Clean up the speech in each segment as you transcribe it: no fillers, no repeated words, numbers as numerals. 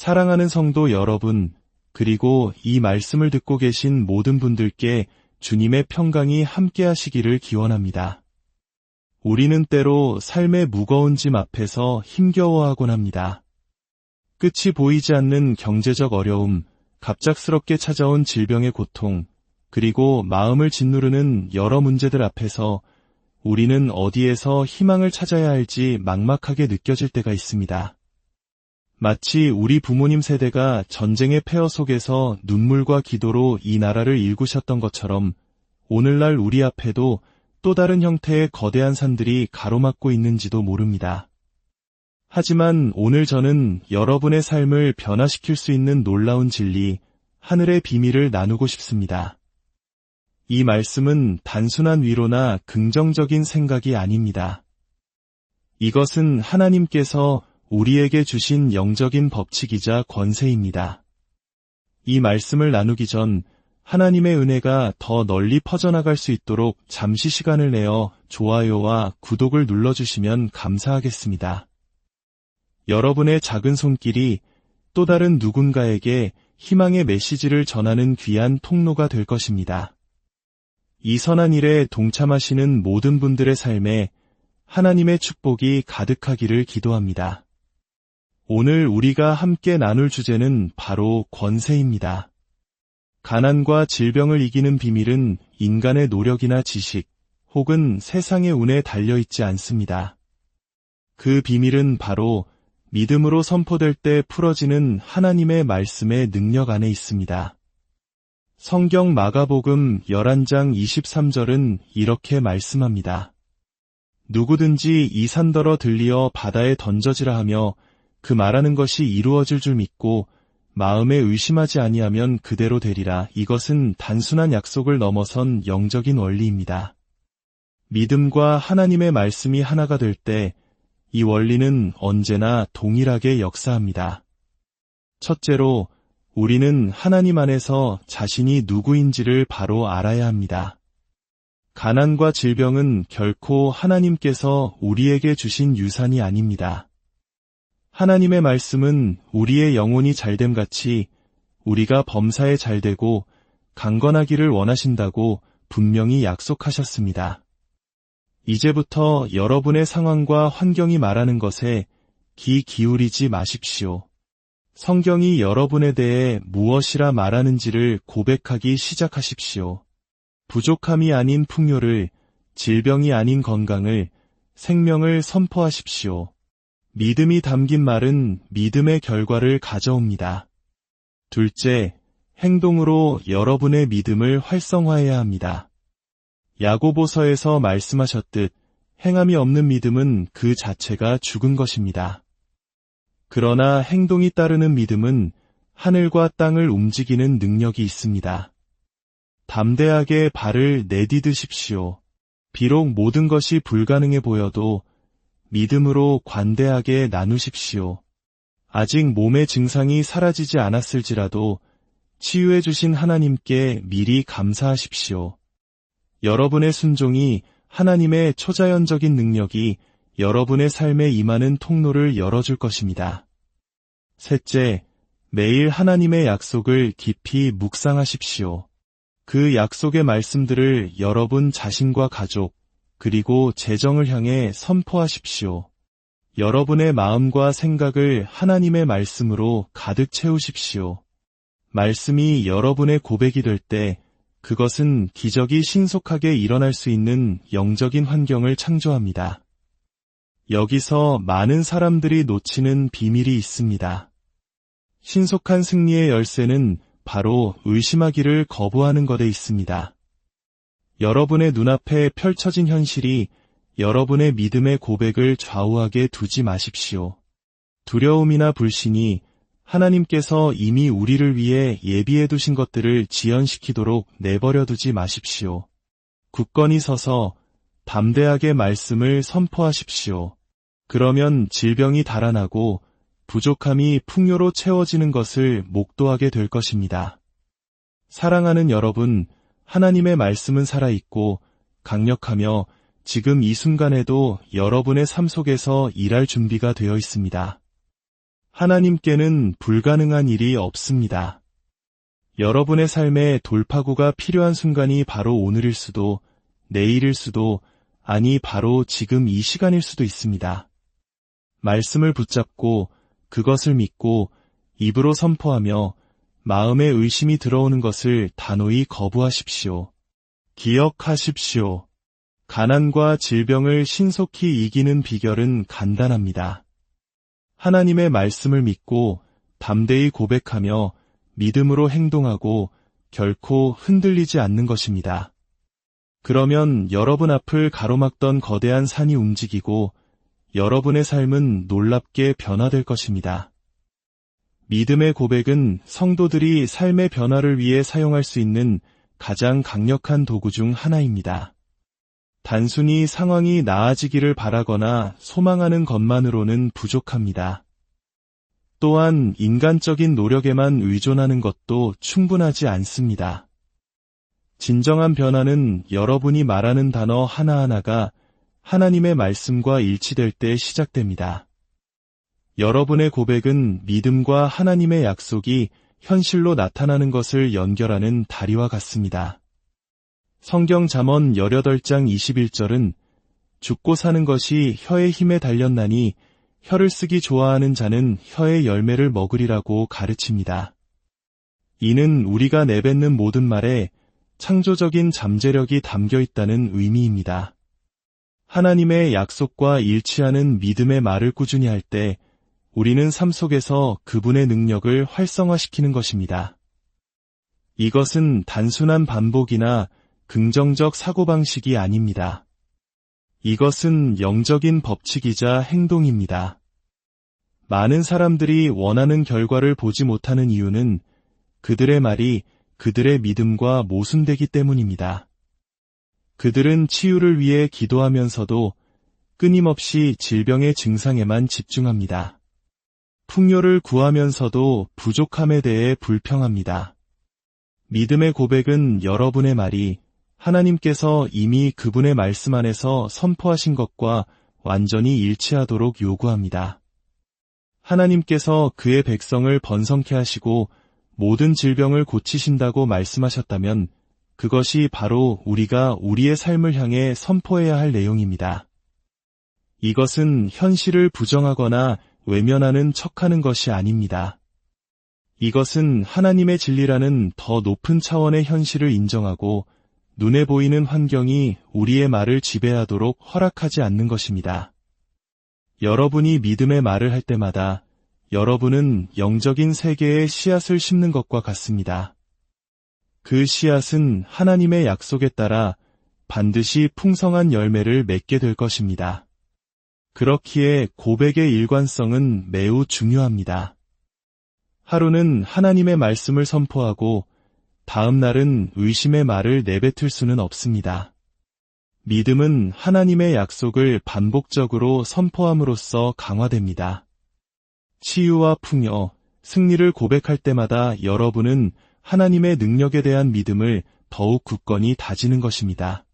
사랑하는 성도 여러분, 그리고 이 말씀을 듣고 계신 모든 분들께 주님의 평강이 함께하시기를 기원합니다. 우리는 때로 삶의 무거운 짐 앞에서 힘겨워하곤 합니다. 끝이 보이지 않는 경제적 어려움, 갑작스럽게 찾아온 질병의 고통, 그리고 마음을 짓누르는 여러 문제들 앞에서 우리는 어디에서 희망을 찾아야 할지 막막하게 느껴질 때가 있습니다. 마치 우리 부모님 세대가 전쟁의 폐허 속에서 눈물과 기도로 이 나라를 일구셨던 것처럼 오늘날 우리 앞에도 또 다른 형태의 거대한 산들이 가로막고 있는지도 모릅니다. 하지만 오늘 저는 여러분의 삶을 변화시킬 수 있는 놀라운 진리, 하늘의 비밀을 나누고 싶습니다. 이 말씀은 단순한 위로나 긍정적인 생각이 아닙니다. 이것은 하나님께서 우리에게 주신 영적인 법칙이자 권세입니다. 이 말씀을 나누기 전 하나님의 은혜가 더 널리 퍼져나갈 수 있도록 잠시 시간을 내어 좋아요와 구독을 눌러주시면 감사하겠습니다. 여러분의 작은 손길이 또 다른 누군가에게 희망의 메시지를 전하는 귀한 통로가 될 것입니다. 이 선한 일에 동참하시는 모든 분들의 삶에 하나님의 축복이 가득하기를 기도합니다. 오늘 우리가 함께 나눌 주제는 바로 권세입니다. 가난과 질병을 이기는 비밀은 인간의 노력이나 지식 혹은 세상의 운에 달려있지 않습니다. 그 비밀은 바로 믿음으로 선포될 때 풀어지는 하나님의 말씀의 능력 안에 있습니다. 성경 마가복음 11장 23절은 이렇게 말씀합니다. 누구든지 이 산더러 들리어 바다에 던져지라 하며 그 말하는 것이 이루어질 줄 믿고 마음에 의심하지 아니하면 그대로 되리라. 이것은 단순한 약속을 넘어선 영적인 원리입니다. 믿음과 하나님의 말씀이 하나가 될 때 이 원리는 언제나 동일하게 역사합니다. 첫째로, 우리는 하나님 안에서 자신이 누구인지를 바로 알아야 합니다. 가난과 질병은 결코 하나님께서 우리에게 주신 유산이 아닙니다. 하나님의 말씀은 우리의 영혼이 잘됨같이 우리가 범사에 잘되고 강건하기를 원하신다고 분명히 약속하셨습니다. 이제부터 여러분의 상황과 환경이 말하는 것에 귀 기울이지 마십시오. 성경이 여러분에 대해 무엇이라 말하는지를 고백하기 시작하십시오. 부족함이 아닌 풍요를, 질병이 아닌 건강을, 생명을 선포하십시오. 믿음이 담긴 말은 믿음의 결과를 가져옵니다. 둘째, 행동으로 여러분의 믿음을 활성화해야 합니다. 야고보서에서 말씀하셨듯 행함이 없는 믿음은 그 자체가 죽은 것입니다. 그러나 행동이 따르는 믿음은 하늘과 땅을 움직이는 능력이 있습니다. 담대하게 발을 내디드십시오. 비록 모든 것이 불가능해 보여도 믿음으로 관대하게 나누십시오. 아직 몸의 증상이 사라지지 않았을지라도 치유해 주신 하나님께 미리 감사하십시오. 여러분의 순종이 하나님의 초자연적인 능력이 여러분의 삶에 임하는 통로를 열어줄 것입니다. 셋째, 매일 하나님의 약속을 깊이 묵상하십시오. 그 약속의 말씀들을 여러분 자신과 가족, 그리고 재정을 향해 선포하십시오. 여러분의 마음과 생각을 하나님의 말씀으로 가득 채우십시오. 말씀이 여러분의 고백이 될 때 그것은 기적이 신속하게 일어날 수 있는 영적인 환경을 창조합니다. 여기서 많은 사람들이 놓치는 비밀이 있습니다. 신속한 승리의 열쇠는 바로 의심하기를 거부하는 것에 있습니다. 여러분의 눈앞에 펼쳐진 현실이 여러분의 믿음의 고백을 좌우하게 두지 마십시오. 두려움이나 불신이 하나님께서 이미 우리를 위해 예비해 두신 것들을 지연시키도록 내버려 두지 마십시오. 굳건히 서서 담대하게 말씀을 선포하십시오. 그러면 질병이 달아나고 부족함이 풍요로 채워지는 것을 목도하게 될 것입니다. 사랑하는 여러분, 하나님의 말씀은 살아있고 강력하며 지금 이 순간에도 여러분의 삶 속에서 일할 준비가 되어 있습니다. 하나님께는 불가능한 일이 없습니다. 여러분의 삶에 돌파구가 필요한 순간이 바로 오늘일 수도, 내일일 수도, 아니 바로 지금 이 시간일 수도 있습니다. 말씀을 붙잡고 그것을 믿고 입으로 선포하며 마음에 의심이 들어오는 것을 단호히 거부하십시오. 기억하십시오. 가난과 질병을 신속히 이기는 비결은 간단합니다. 하나님의 말씀을 믿고 담대히 고백하며 믿음으로 행동하고 결코 흔들리지 않는 것입니다. 그러면 여러분 앞을 가로막던 거대한 산이 움직이고 여러분의 삶은 놀랍게 변화될 것입니다. 믿음의 고백은 성도들이 삶의 변화를 위해 사용할 수 있는 가장 강력한 도구 중 하나입니다. 단순히 상황이 나아지기를 바라거나 소망하는 것만으로는 부족합니다. 또한 인간적인 노력에만 의존하는 것도 충분하지 않습니다. 진정한 변화는 여러분이 말하는 단어 하나하나가 하나님의 말씀과 일치될 때 시작됩니다. 여러분의 고백은 믿음과 하나님의 약속이 현실로 나타나는 것을 연결하는 다리와 같습니다. 성경 잠언 18장 21절은 죽고 사는 것이 혀의 힘에 달렸나니 혀를 쓰기 좋아하는 자는 혀의 열매를 먹으리라고 가르칩니다. 이는 우리가 내뱉는 모든 말에 창조적인 잠재력이 담겨 있다는 의미입니다. 하나님의 약속과 일치하는 믿음의 말을 꾸준히 할 때 우리는 삶 속에서 그분의 능력을 활성화시키는 것입니다. 이것은 단순한 반복이나 긍정적 사고방식이 아닙니다. 이것은 영적인 법칙이자 행동입니다. 많은 사람들이 원하는 결과를 보지 못하는 이유는 그들의 말이 그들의 믿음과 모순되기 때문입니다. 그들은 치유를 위해 기도하면서도 끊임없이 질병의 증상에만 집중합니다. 풍요를 구하면서도 부족함에 대해 불평합니다. 믿음의 고백은 여러분의 말이 하나님께서 이미 그분의 말씀 안에서 선포하신 것과 완전히 일치하도록 요구합니다. 하나님께서 그의 백성을 번성케 하시고 모든 질병을 고치신다고 말씀하셨다면 그것이 바로 우리가 우리의 삶을 향해 선포해야 할 내용입니다. 이것은 현실을 부정하거나 외면하는 척하는 것이 아닙니다. 이것은 하나님의 진리라는 더 높은 차원의 현실을 인정하고 눈에 보이는 환경이 우리의 말을 지배하도록 허락하지 않는 것입니다. 여러분이 믿음의 말을 할 때마다 여러분은 영적인 세계에 씨앗을 심는 것과 같습니다. 그 씨앗은 하나님의 약속에 따라 반드시 풍성한 열매를 맺게 될 것입니다. 그렇기에 고백의 일관성은 매우 중요합니다. 하루는 하나님의 말씀을 선포하고 다음 날은 의심의 말을 내뱉을 수는 없습니다. 믿음은 하나님의 약속을 반복적으로 선포함으로써 강화됩니다. 치유와 풍요, 승리를 고백할 때마다 여러분은 하나님의 능력에 대한 믿음을 더욱 굳건히 다지는 것입니다.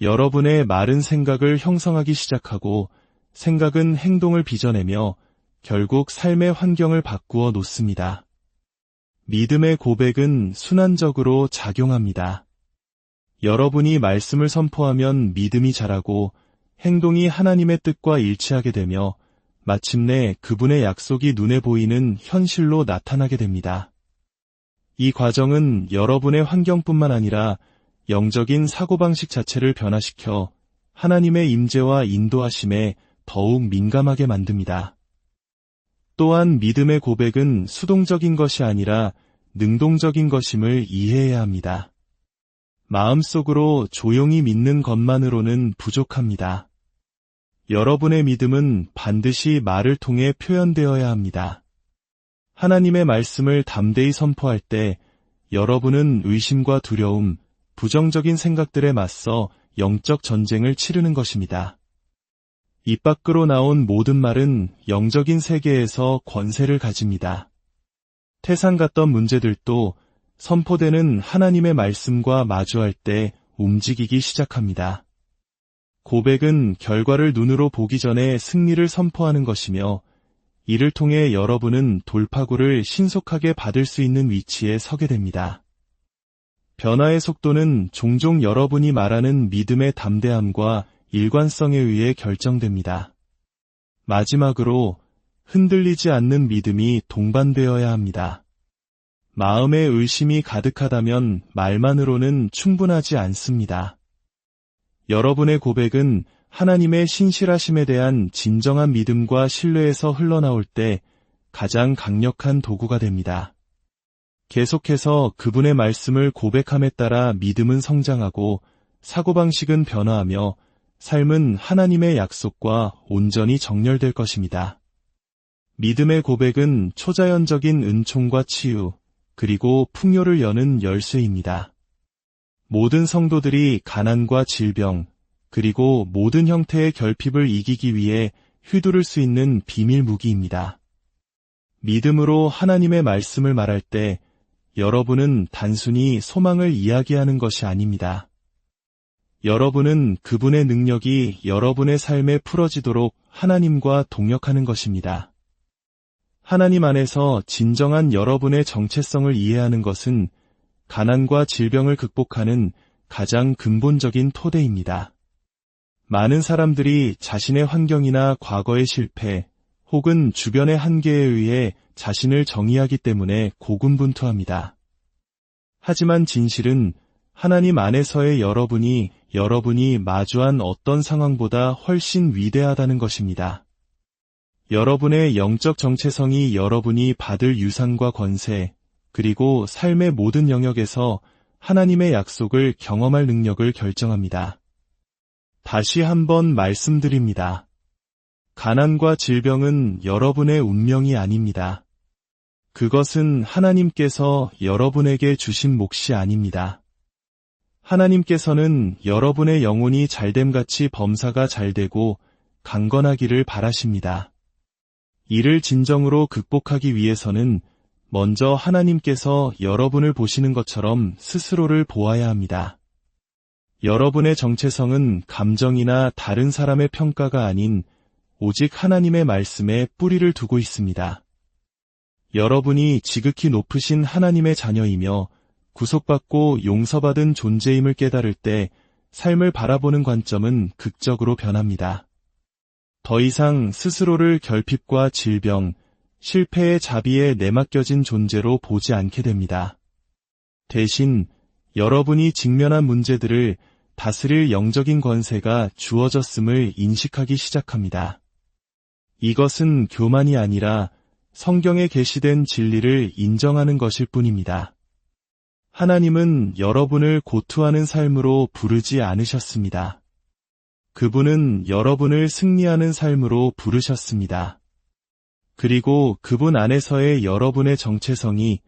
여러분의 마른 생각을 형성하기 시작하고 생각은 행동을 빚어내며 결국 삶의 환경을 바꾸어 놓습니다. 믿음의 고백은 순환적으로 작용합니다. 여러분이 말씀을 선포하면 믿음이 자라고 행동이 하나님의 뜻과 일치하게 되며 마침내 그분의 약속이 눈에 보이는 현실로 나타나게 됩니다. 이 과정은 여러분의 환경뿐만 아니라 영적인 사고방식 자체를 변화시켜 하나님의 임재와 인도하심에 더욱 민감하게 만듭니다. 또한 믿음의 고백은 수동적인 것이 아니라 능동적인 것임을 이해해야 합니다. 마음속으로 조용히 믿는 것만으로는 부족합니다. 여러분의 믿음은 반드시 말을 통해 표현되어야 합니다. 하나님의 말씀을 담대히 선포할 때 여러분은 의심과 두려움, 부정적인 생각들에 맞서 영적 전쟁을 치르는 것입니다. 입 밖으로 나온 모든 말은 영적인 세계에서 권세를 가집니다. 태산 같던 문제들도 선포되는 하나님의 말씀과 마주할 때 움직이기 시작합니다. 고백은 결과를 눈으로 보기 전에 승리를 선포하는 것이며 이를 통해 여러분은 돌파구를 신속하게 받을 수 있는 위치에 서게 됩니다. 변화의 속도는 종종 여러분이 말하는 믿음의 담대함과 일관성에 의해 결정됩니다. 마지막으로 흔들리지 않는 믿음이 동반되어야 합니다. 마음에 의심이 가득하다면 말만으로는 충분하지 않습니다. 여러분의 고백은 하나님의 신실하심에 대한 진정한 믿음과 신뢰에서 흘러나올 때 가장 강력한 도구가 됩니다. 계속해서 그분의 말씀을 고백함에 따라 믿음은 성장하고 사고방식은 변화하며 삶은 하나님의 약속과 온전히 정렬될 것입니다. 믿음의 고백은 초자연적인 은총과 치유, 그리고 풍요를 여는 열쇠입니다. 모든 성도들이 가난과 질병, 그리고 모든 형태의 결핍을 이기기 위해 휘두를 수 있는 비밀 무기입니다. 믿음으로 하나님의 말씀을 말할 때 여러분은 단순히 소망을 이야기하는 것이 아닙니다. 여러분은 그분의 능력이 여러분의 삶에 풀어지도록 하나님과 동역하는 것입니다. 하나님 안에서 진정한 여러분의 정체성을 이해하는 것은 가난과 질병을 극복하는 가장 근본적인 토대입니다. 많은 사람들이 자신의 환경이나 과거의 실패 혹은 주변의 한계에 의해 자신을 정의하기 때문에 고군분투합니다. 하지만 진실은 하나님 안에서의 여러분이 마주한 어떤 상황보다 훨씬 위대하다는 것입니다. 여러분의 영적 정체성이 여러분이 받을 유산과 권세, 그리고 삶의 모든 영역에서 하나님의 약속을 경험할 능력을 결정합니다. 다시 한번 말씀드립니다. 가난과 질병은 여러분의 운명이 아닙니다. 그것은 하나님께서 여러분에게 주신 몫이 아닙니다. 하나님께서는 여러분의 영혼이 잘됨같이 범사가 잘되고 강건하기를 바라십니다. 이를 진정으로 극복하기 위해서는 먼저 하나님께서 여러분을 보시는 것처럼 스스로를 보아야 합니다. 여러분의 정체성은 감정이나 다른 사람의 평가가 아닌 오직 하나님의 말씀에 뿌리를 두고 있습니다. 여러분이 지극히 높으신 하나님의 자녀이며 구속받고 용서받은 존재임을 깨달을 때 삶을 바라보는 관점은 극적으로 변합니다. 더 이상 스스로를 결핍과 질병, 실패의 자비에 내맡겨진 존재로 보지 않게 됩니다. 대신 여러분이 직면한 문제들을 다스릴 영적인 권세가 주어졌음을 인식하기 시작합니다. 이것은 교만이 아니라 성경에 계시된 진리를 인정하는 것일 뿐입니다. 하나님은 여러분을 고투하는 삶으로 부르지 않으셨습니다. 그분은 여러분을 승리하는 삶으로 부르셨습니다. 그리고 그분 안에서의 여러분의 정체성이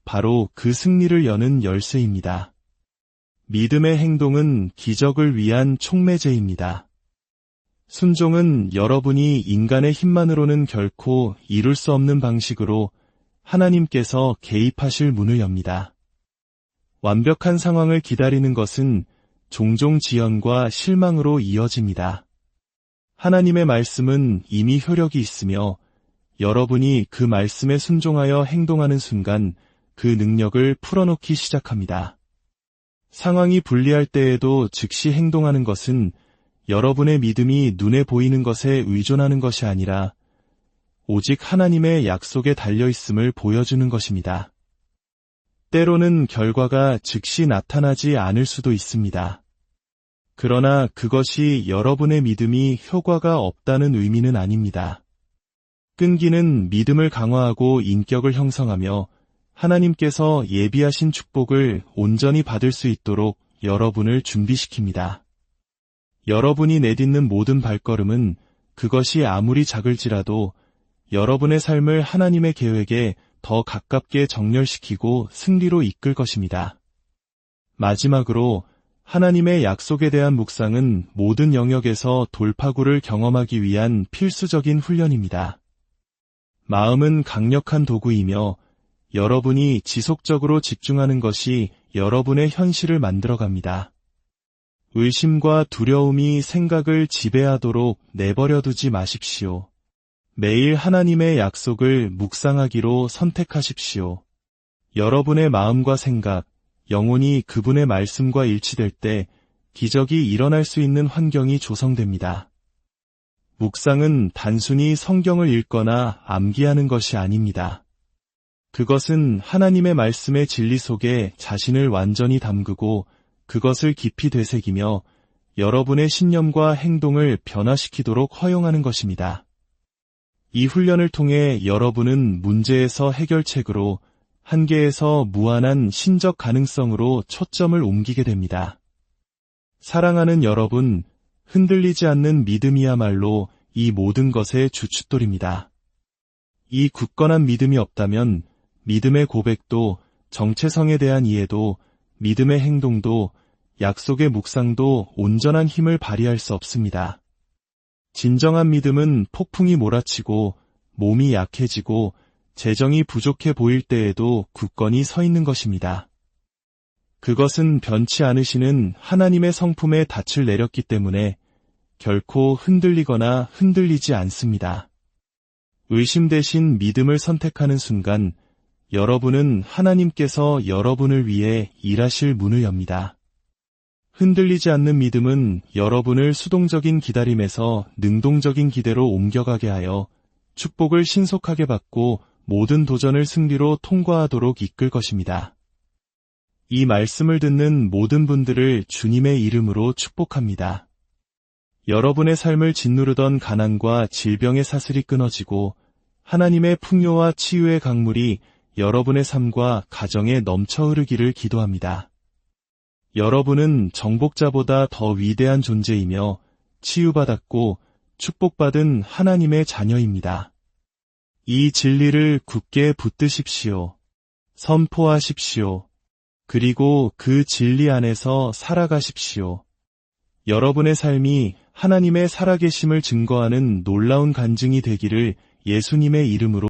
바로 그 승리를 여는 열쇠입니다. 믿음의 행동은 기적을 위한 촉매제입니다. 순종은 여러분이 인간의 힘만으로는 결코 이룰 수 없는 방식으로 하나님께서 개입하실 문을 엽니다. 완벽한 상황을 기다리는 것은 종종 지연과 실망으로 이어집니다. 하나님의 말씀은 이미 효력이 있으며 여러분이 그 말씀에 순종하여 행동하는 순간 그 능력을 풀어놓기 시작합니다. 상황이 불리할 때에도 즉시 행동하는 것은 여러분의 믿음이 눈에 보이는 것에 의존하는 것이 아니라 오직 하나님의 약속에 달려있음을 보여주는 것입니다. 때로는 결과가 즉시 나타나지 않을 수도 있습니다. 그러나 그것이 여러분의 믿음이 효과가 없다는 의미는 아닙니다. 끈기는 믿음을 강화하고 인격을 형성하며 하나님께서 예비하신 축복을 온전히 받을 수 있도록 여러분을 준비시킵니다. 여러분이 내딛는 모든 발걸음은 그것이 아무리 작을지라도 여러분의 삶을 하나님의 계획에 더 가깝게 정렬시키고 승리로 이끌 것입니다. 마지막으로 하나님의 약속에 대한 묵상은 모든 영역에서 돌파구를 경험하기 위한 필수적인 훈련입니다. 마음은 강력한 도구이며 여러분이 지속적으로 집중하는 것이 여러분의 현실을 만들어갑니다. 의심과 두려움이 생각을 지배하도록 내버려두지 마십시오. 매일 하나님의 약속을 묵상하기로 선택하십시오. 여러분의 마음과 생각, 영혼이 그분의 말씀과 일치될 때 기적이 일어날 수 있는 환경이 조성됩니다. 묵상은 단순히 성경을 읽거나 암기하는 것이 아닙니다. 그것은 하나님의 말씀의 진리 속에 자신을 완전히 담그고 그것을 깊이 되새기며 여러분의 신념과 행동을 변화시키도록 허용하는 것입니다. 이 훈련을 통해 여러분은 문제에서 해결책으로, 한계에서 무한한 신적 가능성으로 초점을 옮기게 됩니다. 사랑하는 여러분, 흔들리지 않는 믿음이야말로 이 모든 것의 주춧돌입니다. 이 굳건한 믿음이 없다면 믿음의 고백도, 정체성에 대한 이해도, 믿음의 행동도, 약속의 묵상도 온전한 힘을 발휘할 수 없습니다. 진정한 믿음은 폭풍이 몰아치고 몸이 약해지고 재정이 부족해 보일 때에도 굳건히 서 있는 것입니다. 그것은 변치 않으시는 하나님의 성품에 닻을 내렸기 때문에 결코 흔들리거나 흔들리지 않습니다. 의심 대신 믿음을 선택하는 순간 여러분은 하나님께서 여러분을 위해 일하실 문을 엽니다. 흔들리지 않는 믿음은 여러분을 수동적인 기다림에서 능동적인 기대로 옮겨가게 하여 축복을 신속하게 받고 모든 도전을 승리로 통과하도록 이끌 것입니다. 이 말씀을 듣는 모든 분들을 주님의 이름으로 축복합니다. 여러분의 삶을 짓누르던 가난과 질병의 사슬이 끊어지고 하나님의 풍요와 치유의 강물이 여러분의 삶과 가정에 넘쳐 흐르기를 기도합니다. 여러분은 정복자보다 더 위대한 존재이며 치유받았고 축복받은 하나님의 자녀입니다. 이 진리를 굳게 붙드십시오. 선포하십시오. 그리고 그 진리 안에서 살아가십시오. 여러분의 삶이 하나님의 살아계심을 증거하는 놀라운 간증이 되기를 예수님의 이름으로